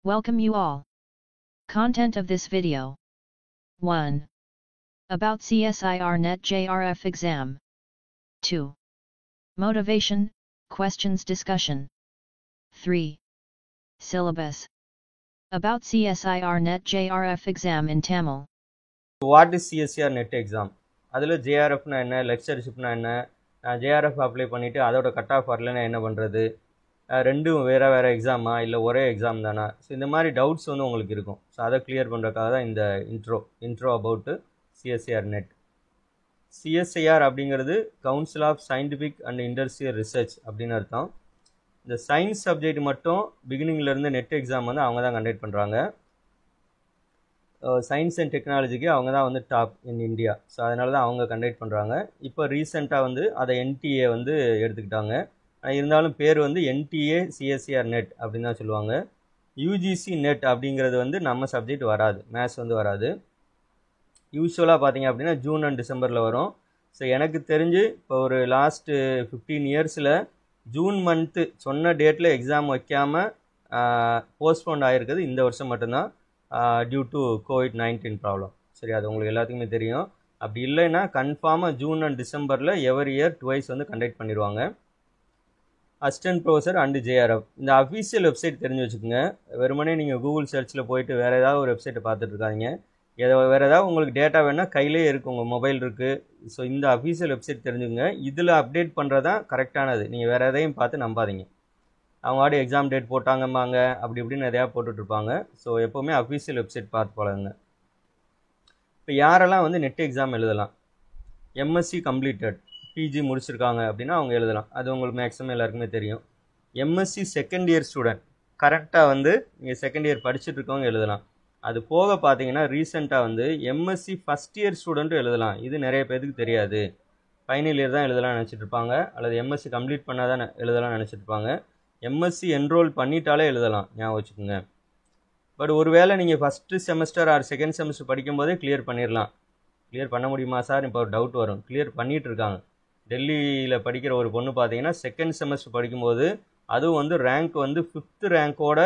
Welcome you all. Content of this video. 1. About CSIR NET JRF exam. 2. Motivation, questions discussion. 3. Syllabus. About CSIR NET JRF exam in Tamil. What is CSIR NET exam? அதில் JRF னா என்ன, lectureship னா என்ன, JRF apply பண்ணிவிட்டு அதோட cut off வரலன்னா என்ன பண்ணுறது, ரெண்டும் வேறு வேறு எக்ஸாமா இல்லை ஒரே எக்ஸாம் தானா? ஸோ இந்த மாதிரி டவுட்ஸ் வந்து உங்களுக்கு இருக்கும். ஸோ அதை கிளியர் பண்ணுறதுக்காக தான் இந்த intro about CSIR NET. CSIR அப்படிங்கிறது council of scientific and industrial research அப்படின்னு அர்த்தம். இந்த சயின்ஸ் சப்ஜெக்ட் மட்டும் பிகினிங்லேருந்து நெட் எக்ஸாம் வந்து அவங்க தான் கண்டக்ட் பண்ணுறாங்க. சயின்ஸ் அண்ட் டெக்னாலஜிக்கு அவங்க தான் வந்து டாப் இன் இந்தியா. ஸோ அதனால தான் அவங்க கண்டக்ட் பண்ணுறாங்க. இப்போ ரீசெண்டாக வந்து அதை என்டிஏ வந்து எடுத்துக்கிட்டாங்க. இருந்தாலும் பேர் வந்து என்டிஏ சிஎஸ்சிஆர் நெட் அப்படின்னு தான் சொல்லுவாங்க. யூஜிசி நெட் அப்படிங்கிறது வந்து நம்ம சப்ஜெக்ட் வராது, மேத்ஸ் வந்து வராது. யூஸ்வலாக பார்த்தீங்க அப்படின்னா ஜூன் அண்ட் டிசம்பரில் வரும். ஸோ எனக்கு தெரிஞ்சு இப்போ ஒரு லாஸ்ட்டு 15 இயர்ஸில் ஜூன் மந்த்து சொன்ன டேட்டில் எக்ஸாம் வைக்காமல் போஸ்ட்போன் ஆகிருக்குது இந்த வருஷம் மட்டும்தான், டியூ டு COVID-19 ப்ராப்ளம். சரி, அது உங்களுக்கு எல்லாத்துக்குமே தெரியும். அப்படி இல்லைன்னா கன்ஃபார்மாக ஜூன் அண்ட் டிசம்பரில் எவரி இயர் டுவைஸ் வந்து கண்டக்ட் பண்ணிடுவாங்க. அசிஸ்டன்ட் ப்ரொஃபஸர் அண்டு JRF இந்த அஃபீஷியல் வெப்சைட் தெரிஞ்சு வச்சுக்கோங்க. வெறுமனே நீங்கள் கூகுள் சர்ச்சில் போயிட்டு வேறு ஏதாவது ஒரு வெப்சைட்டை பார்த்துட்டு இருக்காங்க. வேறு ஏதாவது உங்களுக்கு டேட்டா வேணால் கையிலே இருக்குது, உங்கள் மொபைல் இருக்குது. ஸோ இந்த அஃபீஷியல் வெப்சைட் தெரிஞ்சுக்கோங்க. இதில் அப்டேட் பண்ணுறது தான் கரெக்டானது. நீங்கள் வேறு எதையும் பார்த்து நம்பாதீங்க. அவங்க ஆடி எக்ஸாம் டேட் போட்டாங்கம்பாங்க, அப்படி இப்படின்னு எதையா போட்டுட்ருப்பாங்க. ஸோ எப்போவுமே அஃபீஷியல் வெப்சைட் பார்த்து பழகுங்க. இப்போ யாரெல்லாம் வந்து நெட் எக்ஸாம் எழுதலாம்? எம்எஸ்சி கம்ப்ளீட்டட், பிஜி முடிச்சிருக்காங்க அப்படின்னா அவங்க எழுதலாம். அது உங்களுக்கு மேக்ஸிமம் எல்லாருக்குமே தெரியும். எம்எஸ்சி செகண்ட் இயர் ஸ்டூடெண்ட், கரெக்டாக வந்து நீங்கள் செகண்ட் இயர் படிச்சுட்டு இருக்கவங்க எழுதலாம். அது போக பார்த்தீங்கன்னா ரீசெண்டாக வந்து எம்எஸ்சி ஃபஸ்ட் இயர் ஸ்டூடெண்ட்டும் எழுதலாம். இது நிறைய பேருக்கு தெரியாது. ஃபைனல் இயர் தான் எழுதலாம்னு நினச்சிட்டு இருப்பாங்க, அல்லது எம்எஸ்சி கம்ப்ளீட் பண்ணால் தான் எழுதலாம்னு நினச்சிட்டு இருப்பாங்க. எம்எஸ்சி என்ரோல் பண்ணிட்டாலே எழுதலாம், ஞாபகம் வச்சுக்கோங்க. பட் ஒரு வேளை நீங்கள் first semester or second semester படிக்கும்போதே கிளியர் பண்ணிடலாம். கிளியர் பண்ண முடியுமா சார், இப்போ ஒரு டவுட் வரும். கிளியர் பண்ணிகிட்டு இருக்காங்க. டெல்லியில் படிக்கிற ஒரு பொண்ணு பார்த்தீங்கன்னா செகண்ட் செமஸ்டர் படிக்கும்போது அதுவும் வந்து ரேங்க் வந்து 5th ரேங்க்கோட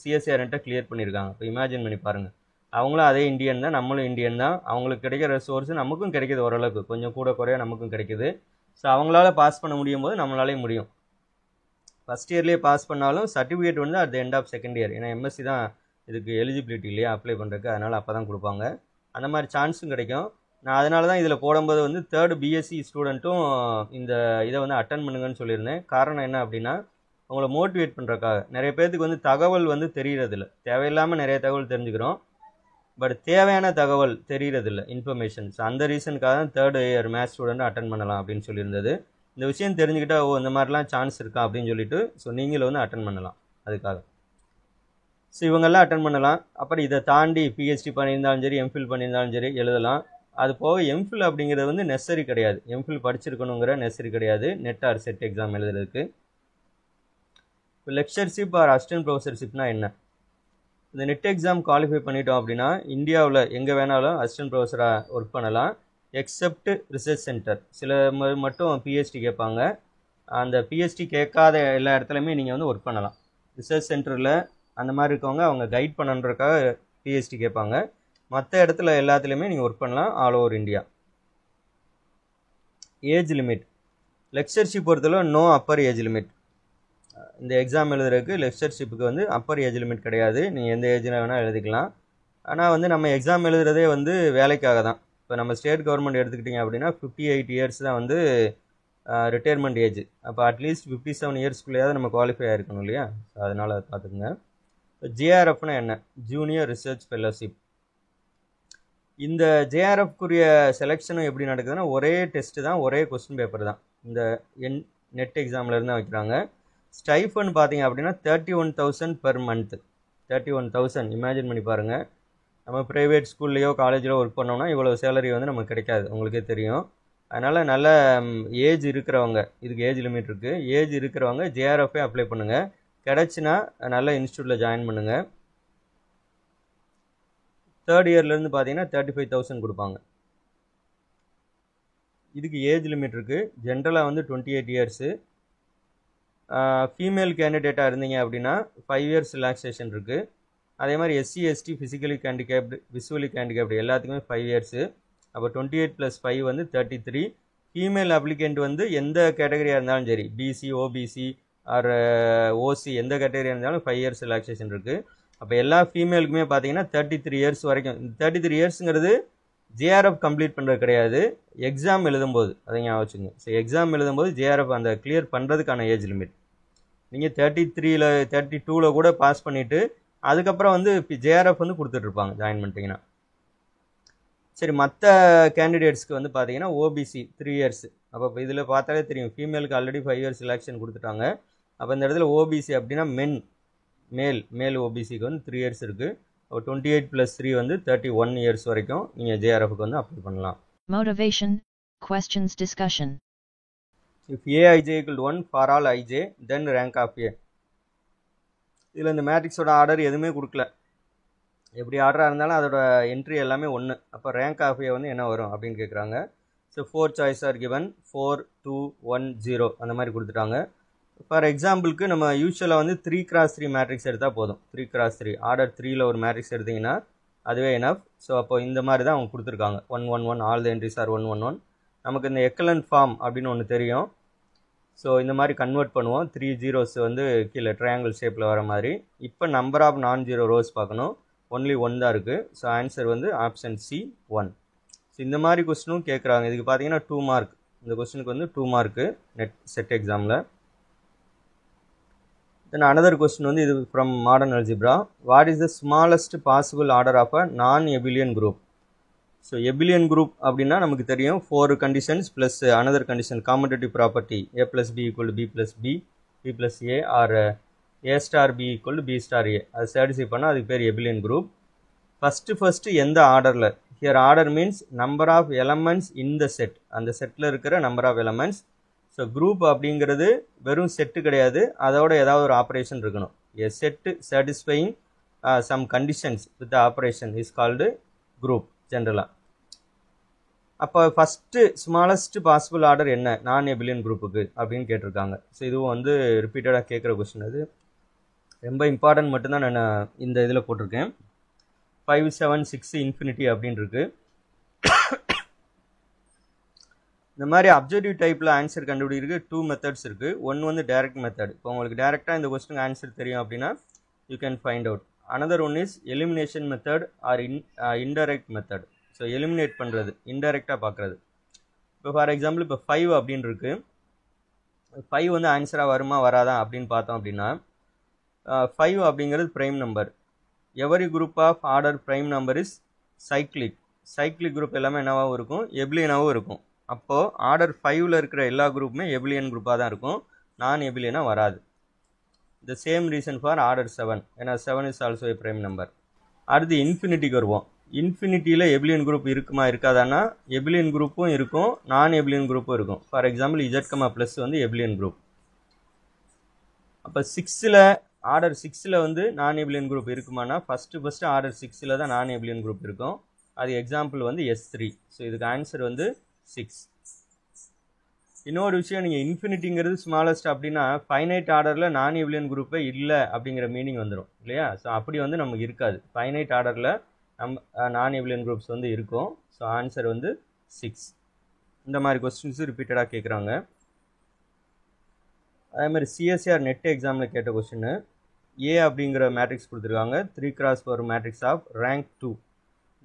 சிஎஸ்சிஆர் நெட்டை கிளியர் பண்ணியிருக்காங்க. இப்போ இமேஜின் பண்ணி பாருங்கள். அவங்களும் அதே இந்தியன் தான், நம்மளும் இந்தியன் தான். அவங்களுக்கு கிடைக்கிற ரிசோர்ஸ் நமக்கும் கிடைக்கிது, ஓரளவுக்கு கொஞ்சம் கூட குறைய நமக்கும் கிடைக்கிது. ஸோ அவங்களால பாஸ் பண்ண முடியும் போது நம்மளாலே முடியும். ஃபஸ்ட் இயர்லேயே பாஸ் பண்ணாலும் சர்டிஃபிகேட் வந்து at the end of second year. ஏன்னா எம்எஸ்சி தான் இதுக்கு எலிஜிபிலிட்டி இல்லையா அப்ளை பண்ணுறதுக்கு, அதனால் அப்போ தான் கொடுப்பாங்க. அந்த மாதிரி சான்ஸும் கிடைக்கும். நான் அதனால தான் இதில் போடும்போது வந்து 3rd பிஎஸ்சி ஸ்டூடெண்ட்டும் இந்த இதை வந்து அட்டன் பண்ணுங்கன்னு சொல்லியிருந்தேன். காரணம் என்ன அப்படின்னா உங்களை மோட்டிவேட் பண்ணுறக்காக. நிறைய பேர்த்துக்கு வந்து தகவல் வந்து தெரிகிறதில்ல, தேவையில்லாமல் நிறைய தகவல் தெரிஞ்சுக்கிறோம், பட் தேவையான தகவல் தெரிகிறதில்ல, இன்ஃபர்மேஷன்ஸ். அந்த ரீசனுக்காக தான் 3rd year maths student attend பண்ணலாம் அப்படின்னு சொல்லியிருந்தது. இந்த விஷயம் தெரிஞ்சுக்கிட்டா இந்த மாதிரிலாம் சான்ஸ் இருக்கா அப்படின்னு சொல்லிட்டு ஸோ நீங்களும் வந்து அட்டன் பண்ணலாம் அதுக்காக. ஸோ இவங்கெல்லாம் அட்டன் பண்ணலாம். அப்புறம் இதை தாண்டி பிஹெச்டி பண்ணியிருந்தாலும் சரி, எம்ஃபில் பண்ணியிருந்தாலும் சரி எழுதலாம். அது போக எம்ஃபில் அப்படிங்கிறது வந்து நெசசரி கிடையாது, எம்ஃபில் படிச்சிருக்கணுங்கிற நெசசரி கிடையாது நெட் ஆர் செட் எக்ஸாம் எழுதுறதுக்கு. இப்போ லெக்சர்ஷிப் ஆர் அசிஸ்டன்ட் ப்ரொஃபஸர்ஷிப்னா என்ன? இந்த நெட் எக்ஸாம் குவாலிஃபை பண்ணிட்டோம் அப்படின்னா இந்தியாவில் எங்கே வேணாலும் அசிஸ்டன்ட் ப்ரொஃபஸராக ஒர்க் பண்ணலாம், எக்ஸப்ட் ரிசர்ச் சென்டர். சில மட்டும் பிஹெச்டி கேட்பாங்க. அந்த பிஹெச்டி கேட்காத எல்லா இடத்துலையுமே நீங்கள் வந்து ஒர்க் பண்ணலாம். ரிசர்ச் சென்டரில் அந்த மாதிரி இருக்கவங்க அவங்க கைட் பண்ணுறதுக்காக பிஹெச்டி கேட்பாங்க. மற்ற இடத்துல எல்லாத்துலேயுமே நீங்கள் ஒர்க் பண்ணலாம், all over India. Age limit lectureship பொறுத்தளவு நோ அப்பர் ஏஜ் லிமிட். இந்த எக்ஸாம் எழுதுறதுக்கு லெக்சர்ஷிப்புக்கு வந்து அப்பர் ஏஜ் லிமிட் கிடையாது, நீங்கள் எந்த ஏஜில் வேணால் எழுதிக்கலாம். ஆனால் வந்து நம்ம எக்ஸாம் எழுதுறதே வந்து வேலைக்காக தான். இப்போ நம்ம ஸ்டேட் கவர்மெண்ட் எடுத்துக்கிட்டிங்க அப்படின்னா 58 இயர்ஸ் தான் வந்து ரிட்டையர்மெண்ட் ஏஜ். அப்போ அட்லீஸ்ட் 57 இயர்ஸ்க்குள்ளேயாவது நம்ம குவாலிஃபை ஆகிருக்கணும் இல்லையா? அதனால் பார்த்துக்குங்க. இப்போ JRFனா என்ன? Junior research fellowship. இந்த JRFக்குரிய செலெக்ஷனும் எப்படி நடக்குதுன்னா ஒரே டெஸ்ட்டு தான், ஒரே கொஸ்டின் பேப்பர் தான். இந்த நெட் எக்ஸாம்லேருந்து தான் வைக்கிறாங்க. ஸ்டைஃபன் பார்த்தீங்க அப்படின்னா 31,000 பெர் மந்த். 31,000 இமேஜின் பண்ணி பாருங்கள். நம்ம ப்ரைவேட் ஸ்கூல்லையோ காலேஜிலோ ஒர்க் பண்ணோம்னா இவ்வளோ சேலரி வந்து நமக்கு கிடைக்காது, உங்களுக்கே தெரியும். அதனால் நல்ல ஏஜ் இருக்கிறவங்க, இதுக்கு ஏஜ் லிமிட் இருக்குது, ஏஜ் இருக்கிறவங்க JRFே அப்ளை பண்ணுங்கள். கிடச்சின்னா நல்ல இன்ஸ்டியூட்டில் ஜாயின் பண்ணுங்கள். 3rd இயர்லேருந்து பார்த்தீங்கன்னா 35,000 கொடுப்பாங்க. இதுக்கு ஏஜ் லிமிட் இருக்குது. ஜென்ரலாக வந்து 28 இயர்ஸு. ஃபீமேல் கேண்டிடேட்டாக இருந்தீங்க அப்படின்னா 5 இயர்ஸ் ரிலாக்ஸேஷன் இருக்குது. அதே மாதிரி SC ST physically handicapped visually handicapped எல்லாத்துக்குமே 5 இயர்ஸு. அப்போ 28 + 5 வந்து 33. ஃபீமேல் அப்ளிகண்ட் வந்து எந்த கேட்டகரியாக இருந்தாலும் சரி, பிசி ஓபிசி ஆர் ஓசி எந்த கேட்டகரியாக இருந்தாலும் 5 இயர்ஸ் ரிலாக்ஸேஷன் இருக்குது. அப்போ எல்லா ஃபீமேலுக்குமே பார்த்தீங்கன்னா 33 இயர்ஸ் வரைக்கும். 33 இயர்ஸுங்கிறது ஜேஆர்எஃப் கம்ப்ளீட் பண்ணுறது கிடையாது, எக்ஸாம் எழுதும்போது அதை ஞாபகம் வச்சுங்க. ஸோ எக்ஸாம் எழுதும்போது ஜேஆர்எஃப் அந்த கிளியர் பண்ணுறதுக்கான ஏஜ் லிமிட். நீங்கள் 33ல் 32ல் கூட பாஸ் பண்ணிவிட்டு அதுக்கப்புறம் வந்து ஜேஆர்எஃப் வந்து கொடுத்துட்ருப்பாங்க ஜாயின் பண்ணிட்டீங்கன்னா. சரி, மற்ற கேண்டிடேட்ஸ்க்கு வந்து பார்த்தீங்கன்னா ஓபிசி 3 இயர்ஸ். அப்போ இதில் பார்த்தாலே தெரியும், ஃபீமேலுக்கு ஆல்ரெடி 5 இயர்ஸ் ரிலாக்ஸேஷன் கொடுத்துட்டாங்க. அப்போ இந்த இடத்துல ஓபிசி அப்படின்னா மேல் ஓபிசிக்கு வந்து 3 இயர்ஸ் இருக்குது. 28 + 3 வந்து 31 இயர்ஸ் வரைக்கும் நீங்கள் ஜேஆர்எஃப்க்கு வந்து அப்ளை பண்ணலாம். Motivation, questions discussion. If Aij = 1 for all ij, then rank of A. இதில் இந்த மேட்ரிக்ஸோட ஆர்டர் எதுவுமே கொடுக்கல, எப்படி ஆர்டராக இருந்தாலும் அதோட என்ட்ரி எல்லாமே 1. அப்போ ரேங்க் ஆஃப் ஏ வந்து என்ன வரும் அப்படின்னு கேட்குறாங்க. ஸோ 4 சாய்ஸ் ஆர் கிவன், 4 2 1 0 அந்த மாதிரி கொடுத்துட்டாங்க. ஃபார் எக்ஸாம்பிளுக்கு நம்ம யூஸ்வலாக வந்து 3x3 மேட்ரிக்ஸ் எடுத்தால் போதும். 3x3 ஆர்டர் 3ல் ஒரு மேட்ரிக்ஸ் எடுத்திங்கன்னா அதுவே எனஃப். ஸோ அப்போ இந்த மாதிரி தான் அவங்க கொடுத்துருக்காங்க. 1 1 1 ஆல் த என்ட்ரிஸ் ஆர் 1 1 1. நமக்கு இந்த எக்கலன் ஃபார்ம் அப்படின்னு ஒன்று தெரியும். ஸோ இந்த மாதிரி கன்வெர்ட் பண்ணுவோம். 3 zeros வந்து கீழே ட்ரையாங்கிள் ஷேப்பில் வர மாதிரி. இப்போ நம்பர் ஆஃப் நான்-ஜீரோ ரோஸ் பார்க்கணும், ஒன்லி 1 தான் இருக்குது. ஸோ ஆன்சர் வந்து ஆப்ஷன் சி 1. ஸோ இந்த மாதிரி கொஸ்டினும் கேட்குறாங்க. இதுக்கு பார்த்தீங்கன்னா 2 மார்க். இந்த கொஸ்டினுக்கு வந்து 2 மார்க்கு செட் எக்ஸாமில். தென் அனதர் கொஸ்டின் வந்து இது from modern algebra. What is the smallest possible order of a non abelian group? So abelian group அப்படின்னா நமக்கு தெரியும் 4 conditions plus another condition commutative property A + B = B + B, B + A or A* B = B* A. அது satisfy பண்ணால் அதுக்கு பேர் abelian group. First எந்த ஆர்டரில்? Here order means number of elements in the set, அந்த செட்டில் இருக்கிற number of elements. So group அப்படிங்கிறது வெறும் செட்டு கிடையாது, அதோட ஏதாவது ஒரு ஆப்ரேஷன் இருக்கணும். A set satisfying some conditions with the operation is called group ஜென்ரலாக. அப்போ ஃபஸ்ட்டு ஸ்மாலஸ்ட் பாசிபிள் ஆர்டர் என்ன நான் எபிலியன் குரூப்புக்கு அப்படின்னு கேட்டிருக்காங்க. ஸோ இதுவும் வந்து ரிப்பீட்டடாக கேட்குற கொஸ்டின். அது ரொம்ப இம்பார்ட்டன்ட் மட்டும்தான் நான் இந்த இதில் போட்டிருக்கேன். 5 7 6 இன்ஃபினிட்டி அப்படின்னு இருக்கு. இந்த மாதிரி அப்ஜெக்டிவ் டைப்பில் ஆன்சர் கண்டுபிடிக்கிறதுக்கு 2 மெத்தட்ஸ் இருக்குது. ஒன்று வந்து டைரக்ட் மெத்தட். இப்போ உங்களுக்கு டேரெக்டாக இந்த கொஸ்டினுக்கு ஆன்சர் தெரியும் அப்படின்னா you can find out. Another one is elimination method R indirect method. So eliminate பண்ணுறது, இன்டைரக்டாக பார்க்குறது. இப்போ ஃபார் எக்ஸாம்பிள் இப்போ 5 அப்படின்னு இருக்குது. 5 வந்து ஆன்சராக வருமா வராதா அப்படின்னு பார்த்தோம் அப்படின்னா 5 அப்படிங்கிறது prime number. Every group of order prime number is cyclic group எல்லாமே என்னவாகவும் இருக்கும், எபிலியனாகவும் இருக்கும். அப்போது ஆர்டர் 5ல் இருக்கிற எல்லா குரூப்புமே எபிலியன் குரூப்பாக தான் இருக்கும், நான் எபிலியனாக வராது. The same reason for order 7, ஏன்னா 7 is also a prime number. அடுத்து இன்ஃபினிட்டிக்கு வருவோம். இன்ஃபினிட்டியில் எபிலியன் குரூப் இருக்குமா இருக்காதானா? எபிலியன் குரூப்பும் இருக்கும், நான் எபிலியன் குரூப்பும் இருக்கும். ஃபார் எக்ஸாம்பிள் Z, வந்து எபிலியன் குரூப். அப்போ ஆர்டர் 6ல் வந்து நான் எபிலியன் குரூப் இருக்குமானா ஃபஸ்ட்டு ஆர்டர் 6ல் தான் நான் எபிலியன் குரூப் இருக்கும். அது எக்ஸாம்பிள் வந்து S3. ஸோ இதுக்கு ஆன்சர் வந்து 6. இன்னொரு விஷயம், நீங்கள் இன்ஃபினிட்டிங்கிறது ஸ்மாலஸ்ட் அப்படின்னா ஃபைனைட் ஆர்டரில் நான் எபிலியன் குரூப்பே இல்லை அப்படிங்கிற மீனிங் வந்துடும் இல்லையா? ஸோ அப்படி வந்து நமக்கு இருக்காது. ஃபைனைட் ஆர்டரில் நான் எபிலியன் குரூப்ஸ் வந்து இருக்கும். ஸோ ஆன்சர் வந்து 6. இந்த மாதிரி கொஸ்டின்ஸு ரிப்பீட்டடாக கேட்குறாங்க. அதே மாதிரி சிஎஸ்ஆர் நெட் எக்ஸாமில் கேட்ட கொஸ்டின், ஏ அப்படிங்கிற மேட்ரிக்ஸ் கொடுத்துருக்காங்க. 3x4 matrix of rank 2,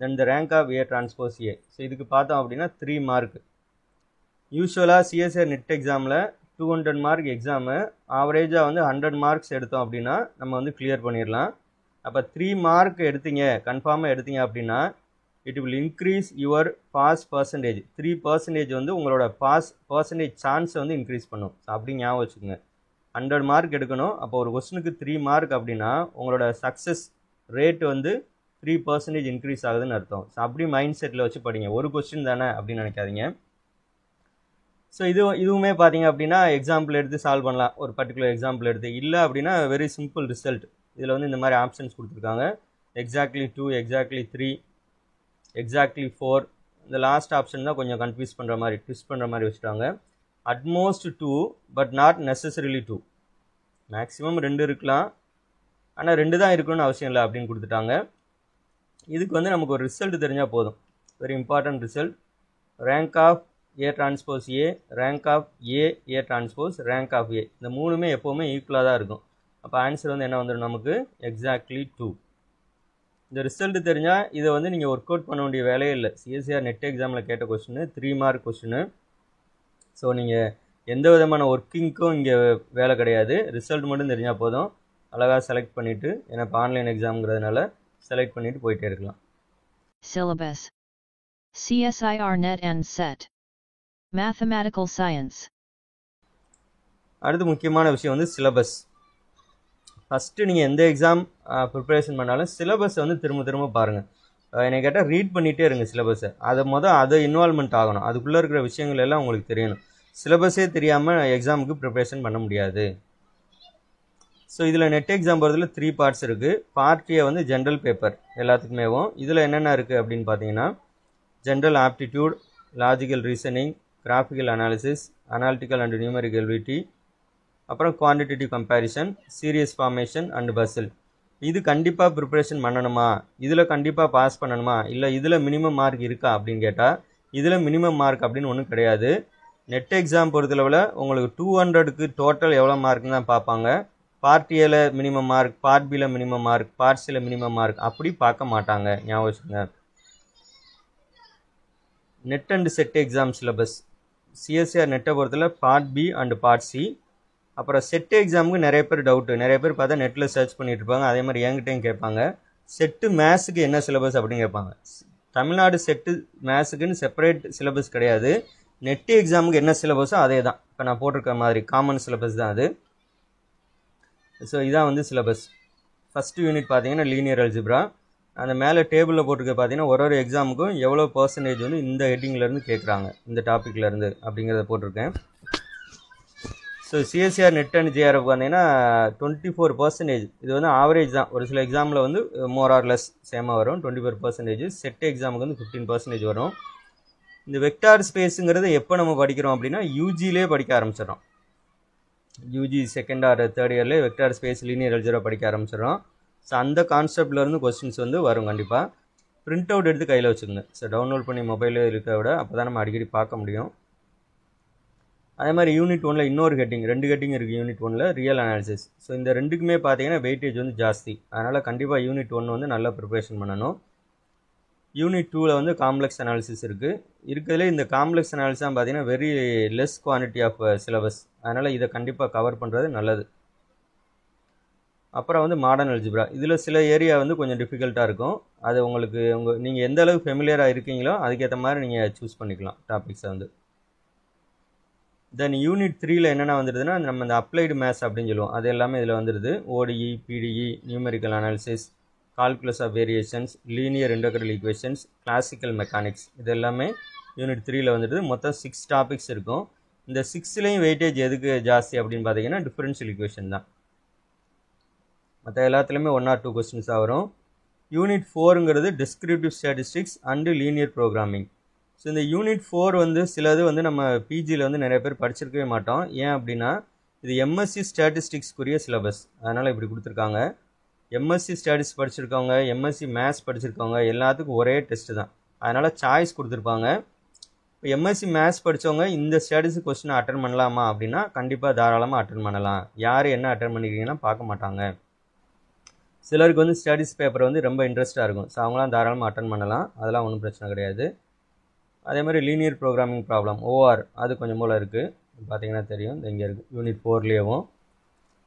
then the rank of A transpose A. So இதுக்கு பார்த்தோம் அப்படின்னா 3 மார்க். யூஸ்வலாக சிஎஸ்ஆர் நெட் எக்ஸாமில் 200 மார்க் எக்ஸாமு, ஆவரேஜாக வந்து 100 மார்க்ஸ் எடுத்தோம் அப்படின்னா நம்ம வந்து கிளியர் பண்ணிடலாம். அப்போ 3 மார்க் எடுத்தீங்க, கன்ஃபார்மாக எடுத்தீங்க அப்படின்னா it will increase your pass percentage. 3% வந்து உங்களோட பாஸ் பர்சன்டேஜ் சான்ஸை வந்து இன்க்ரீஸ் பண்ணும். ஸோ அப்படி ஞாபகம் வச்சுக்கோங்க. 100 மார்க் எடுக்கணும். அப்போ ஒரு கொஸ்டினுக்கு 3 மார்க் அப்படின்னா உங்களோட சக்ஸஸ் ரேட் வந்து 3% இன்க்ரீஸ் ஆகுதுன்னு அர்த்தம். ஸோ அப்படி மைண்ட் செட்டில் வச்சு படிங்க. ஒரு கொஸ்டின் தானே அப்படின்னு நினைக்காதீங்க. ஸோ இதுவுமே பார்த்தீங்க அப்படின்னா எக்ஸாம்பிள் எடுத்து சால்வ் பண்ணலாம். ஒரு பர்டிகுலர் எக்ஸாம்பிள் எடுத்து, இல்லை அப்படின்னா வெரி சிம்பிள் ரிசல்ட். இதில் வந்து இந்த மாதிரி ஆப்ஷன்ஸ் கொடுத்துருக்காங்க. Exactly 2, exactly 3, exactly 4. இந்த லாஸ்ட் ஆப்ஷன் தான் கொஞ்சம் கன்ஃபியூஸ் பண்ணுற மாதிரி, ட்விஸ்ட் பண்ணுற மாதிரி வச்சுட்டாங்க. At most 2 but not necessarily 2. Maximum 2 இருக்கலாம், ஆனால் 2 தான் இருக்கணும்னு அவசியம் இல்லை அப்படின்னு கொடுத்துட்டாங்க. இதுக்கு வந்து நமக்கு ஒரு ரிசல்ட் தெரிஞ்சால் போதும். Very important result. Rank of A transpose A, rank of A transpose, rank of A, இந்த மூணுமே எப்போவுமே ஈக்குவலாக தான் இருக்கும். அப்போ ஆன்சர் வந்து என்ன வந்துடும் நமக்கு? எக்ஸாக்ட்லி 2. இந்த ரிசல்ட் தெரிஞ்சால் இதை வந்து நீங்கள் ஒர்க் அவுட் பண்ண வேண்டிய வேலையே இல்லை. சிஎஸ்சிஆர் நெட் எக்ஸாமில் கேட்ட கொஸ்டின் 3 மார்க் கொஸ்டின். ஸோ நீங்கள் எந்த விதமான ஒர்க்கிங்க்கும் இங்கே வேலை கிடையாது. ரிசல்ட் மட்டும் தெரிஞ்சால் போதும். அழகாக செலக்ட் பண்ணிவிட்டு, ஏன்னா இப்போ ஆன்லைன் எக்ஸாம்ங்கிறதுனால செலக்ட் பண்ணிவிட்டு போயிட்டே இருக்கலாம். Syllabus CSIR Net and Set Mathematical Science. அடுத்து முக்கியமான விஷயம் வந்து சிலபஸ். ஃபஸ்ட்டு நீங்கள் எந்த எக்ஸாம் ப்ரிப்பரேஷன் பண்ணாலும் சிலபஸை வந்து திரும்ப திரும்ப பாருங்கள். என்னை கேட்டால் ரீட் பண்ணிகிட்டே இருங்க சிலபஸை. அதை இன்வால்மெண்ட் ஆகணும். அதுக்குள்ளே இருக்கிற விஷயங்கள் எல்லாம் உங்களுக்கு தெரியணும். சிலபஸே தெரியாமல் எக்ஸாமுக்கு ப்ரிப்பரேஷன் பண்ண முடியாது. ஸோ இதில் நெட் எக்ஸாம் போகிறதுல 3 பார்ட்ஸ் இருக்குது. பார்ட் ஏ வந்து ஜென்ரல் பேப்பர் எல்லாத்துக்குமேவும். இதில் என்னென்ன இருக்குது அப்படின்னு பார்த்தீங்கன்னா, general aptitude, logical reasoning, graphical analysis, analytical and numerical ability, அப்புறம் quantitative comparison, series formation and puzzle. இது கண்டிப்பாக ப்ரிப்பரேஷன் பண்ணணுமா, இதில் கண்டிப்பாக பாஸ் பண்ணணுமா, இல்லை இதில் மினிமம் மார்க் இருக்கா அப்படின்னு கேட்டால், இதில் மினிமம் மார்க் அப்படின்னு ஒன்றும் கிடையாது. நெட் எக்ஸாம் பொறுத்தளவில் உங்களுக்கு 200க்கு டோட்டல் எவ்வளோ மார்க்னு தான் பார்ப்பாங்க. பார்ட் ஏல மினிமம் மார்க், பார்ட் பியில் மினிமம் மார்க், பார்ட் சியில் மினிமம் மார்க் அப்படி பார்க்க மாட்டாங்க. ஞாபகம் வச்சுக்கோங்க. NET and SET exam syllabus CSIR நெட்டை பொறுத்தல part B and part C. அப்புறம் செட் எக்ஸாமுக்கு நிறைய பேர் டவுட்டு, நிறைய பேர் பார்த்தா நெட்டில் சர்ச் பண்ணிட்டு இருப்பாங்க. அதே மாதிரி என்கிட்டையும் கேட்பாங்க, செட்டு மேத்ஸுக்கு என்ன சிலபஸ் அப்படின்னு கேட்பாங்க. தமிழ்நாடு செட்டு மேத்ஸுக்குன்னு செப்பரேட் சிலபஸ் கிடையாது. நெட் எக்ஸாமுக்கு என்ன சிலபஸோ அதே தான். இப்போ நான் போட்டிருக்க மாதிரி காமன் சிலபஸ் தான் அது. ஸோ இதான் வந்து சிலபஸ். ஃபஸ்ட்டு யூனிட் பார்த்தீங்கன்னா லீனியர் அல்ஜிப்ரா. அந்த மேலே டேபிளில் போட்டிருக்க பார்த்தீங்கன்னா ஒரு எக்ஸாமுக்கும் எவ்வளோ பர்சன்டேஜ் வந்து இந்த ஹெட்டிங்லேருந்து கேட்குறாங்க, இந்த டாப்பிக்லேருந்து அப்படிங்கிறத போட்டிருக்கேன். So CSCR net and JRF பார்த்தீங்கன்னா 24%. இது வந்து ஆவரேஜ் தான். ஒரு சில எக்ஸாமில் வந்து மோர் ஆர் லெஸ் சேமாக வரும். 24%. செட் எக்ஸாமுக்கு வந்து 15% வரும். இந்த வெக்டார் ஸ்பேஸுங்கிறது எப்போ நம்ம படிக்கிறோம் அப்படின்னா யூஜிலே படிக்க ஆரம்பிச்சிடறோம். யூஜி செகண்ட் ஆர் தேர்ட் இயர்லேயே வெக்டார் ஸ்பேஸ் லீனியர் அல்ஜிப்ரா படிக்க ஆரம்பிச்சிடறோம். ஸோ அந்த கான்செப்ட்லேருந்து கொஸ்டின்ஸ் வந்து வரும் கண்டிப்பாக. பிரிண்ட் அவுட் எடுத்து கையில் வச்சுக்கோங்க. ஸோ டவுன்லோட் பண்ணி மொபைலில் இருக்க விட அப்போ தான் நம்ம அடிக்கடி பார்க்க முடியும். அதே மாதிரி யூனிட் 1ல் இன்னொரு ஹெட்டிங், 2 ஹெட்டிங் இருக்குது யூனிட் 1ல், ரியல் அனாலிசிஸ். ஸோ இந்த ரெண்டுக்குமே பார்த்தீங்கன்னா வெயிட்டேஜ் வந்து ஜாஸ்தி. அதனால் கண்டிப்பாக யூனிட் 1 வந்து நல்லா ப்ரிப்பரேஷன் பண்ணணும். யூனிட் 2ல் வந்து காம்ப்ளெக்ஸ் அனாலிசிஸ் இருக்குது. இருக்கிறதுலே இந்த காம்ப்ளெக்ஸ் அனாலிசிஸ் தான் பார்த்தீங்கன்னா very less quantity of syllabus. அதனால் இதை கண்டிப்பாக கவர் பண்ணுறது நல்லது. அப்புறம் வந்து மாடர்ன் அல்ஜிப்ரா. இதில் சில ஏரியா வந்து கொஞ்சம் டிஃபிகல்ட்டாக இருக்கும். அது உங்களுக்கு நீங்கள் எந்த அளவுக்கு ஃபெமிலியராக இருக்கீங்களோ அதுக்கேற்ற மாதிரி நீங்கள் சூஸ் பண்ணிக்கலாம் டாபிக்ஸை வந்து. தென் யூனிட் 3ல் என்னென்ன வந்துடுதுன்னா நம்ம இந்த அப்ளைடு மேத்ஸ் அப்படின்னு சொல்லுவோம், அது எல்லாமே இதில் வந்துடுது. ODE, PDE, numerical analysis, calculus of variations, linear integral equations, classical mechanics, இது எல்லாமே யூனிட் 3ல் வந்துடுது. மொத்தம் 6 டாபிக்ஸ் இருக்கும். இந்த 6லேயும் வெயிட்டேஜ் எதுக்கு ஜாஸ்தி அப்படின்னு பார்த்தீங்கன்னா டிஃபரன்ஷியல் ஈக்குவேஷன் தான். மற்ற எல்லாத்துலேயுமே 1 or 2 கொஸ்டின்ஸாக வரும். யூனிட் 4ங்கிறது descriptive statistics and linear programming. So இந்த யூனிட் 4 வந்து சிலது வந்து நம்ம பிஜியில் வந்து நிறைய பேர் படிச்சிருக்கவே மாட்டோம். ஏன் அப்படின்னா இது எம்எஸ்சி ஸ்டாட்டிஸ்டிக்ஸ்க்குரிய சிலபஸ், அதனால் இப்படி கொடுத்துருக்காங்க. எம்எஸ்சி ஸ்டாட்டிஸ்டிக்ஸ் படிச்சிருக்கவங்க, எம்எஸ்சி மேத்ஸ் படிச்சிருக்கவங்க எல்லாத்துக்கும் ஒரே டெஸ்ட்டு தான். அதனால் சாய்ஸ் கொடுத்துருப்பாங்க. இப்போ எம்எஸ்சி மேத்ஸ் படித்தவங்க இந்த ஸ்டாட்டிஸ்டிக்ஸ் கொஸ்டினை அட்டன் பண்ணலாமா அப்படின்னா கண்டிப்பாக தாராளமாக அட்டன் பண்ணலாம். யார் என்ன அட்டன் பண்ணிக்கிறீங்கன்னா பார்க்க மாட்டாங்க. சிலருக்கு வந்து ஸ்டடீஸ் பேப்பர் வந்து ரொம்ப இன்ட்ரெஸ்ட்டாக இருக்கும். ஸோ அவங்களாம் தாராளமாக அட்டன் பண்ணலாம், அதெல்லாம் ஒன்றும் பிரச்சனை கிடையாது. அதே மாதிரி லீனியர் ப்ரோக்ராமிங் ப்ராப்ளம் ஓஆர் அது கொஞ்சம் போல் இருக்குது, பார்த்தீங்கன்னா தெரியும். இங்கே இருக்குது யூனிட் 4லேயும்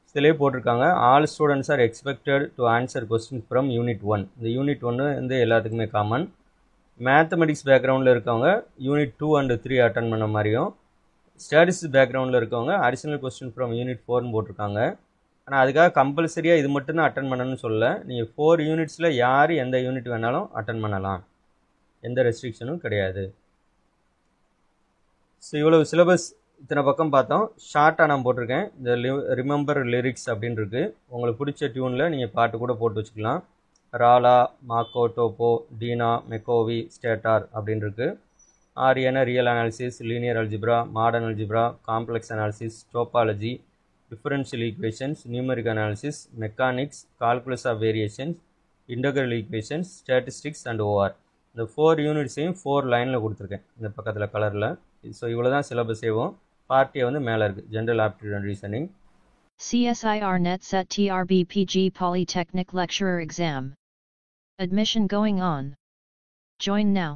இதிலே போட்டிருக்காங்க. All students are expected to answer question from unit 1. இந்த யூனிட் 1 வந்து எல்லாத்துக்குமே காமன். மேத்தமெட்டிக்ஸ் பேக்ரவுண்டில் இருக்கவங்க யூனிட் 2 and 3 அட்டன் பண்ண மாதிரியும், ஸ்டாட்டிஸ்டிக்ஸ் பேக்ரவுண்டில் இருக்கவங்க அடிஷ்னல் கொஸ்டின் ஃப்ரம் யூனிட் 4னு போட்டிருக்காங்க. ஆனால் அதுக்காக கம்பல்சரியாக இது மட்டும்தான் அட்டன் பண்ணணும்னு சொல்ல, நீங்கள் 4 யூனிட்ஸில் யார் எந்த யூனிட் வேணாலும் அட்டன் பண்ணலாம், எந்த ரெஸ்ட்ரிக்ஷனும் கிடையாது. ஸோ இவ்வளவு சிலபஸ் இத்தனை பக்கம் பார்த்தோம். ஷார்ட்டாக நான் போட்டிருக்கேன். இந்த ரிமெம்பர் லிரிக்ஸ் அப்படின்னு இருக்குது. உங்களுக்கு பிடிச்ச டியூனில் நீங்கள் பாட்டு கூட போட்டு வச்சுக்கலாம். ராலா, மாக்கோ, டோப்போ, டீனா, மெக்கோவி, ஸ்டேட்டார் அப்படின்னு இருக்குது. ஆரியன real analysis, linear algebra, modern algebra, complex analysis, topology, differential equations, numeric analysis, mechanics, calculus of variations, integral equations, statistics and OR. இந்த 4 யூனிட்ஸையும் 4 லைனில் கொடுத்துருக்கேன் இந்த பக்கத்தில் கலரில். ஸோ இவ்வளோ தான் சிலபஸ் செய்வோம். பார்ட்டியை வந்து மேலே இருக்குது, general aptitude and reasoning. CSIR Net Set TRBPG Polytechnic Lecturer Exam. Admission going on. Join now.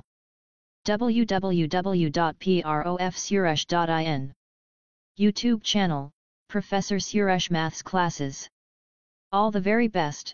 www.profsuresh.in. YouTube channel, Professor Suresh Maths Classes. All the very best.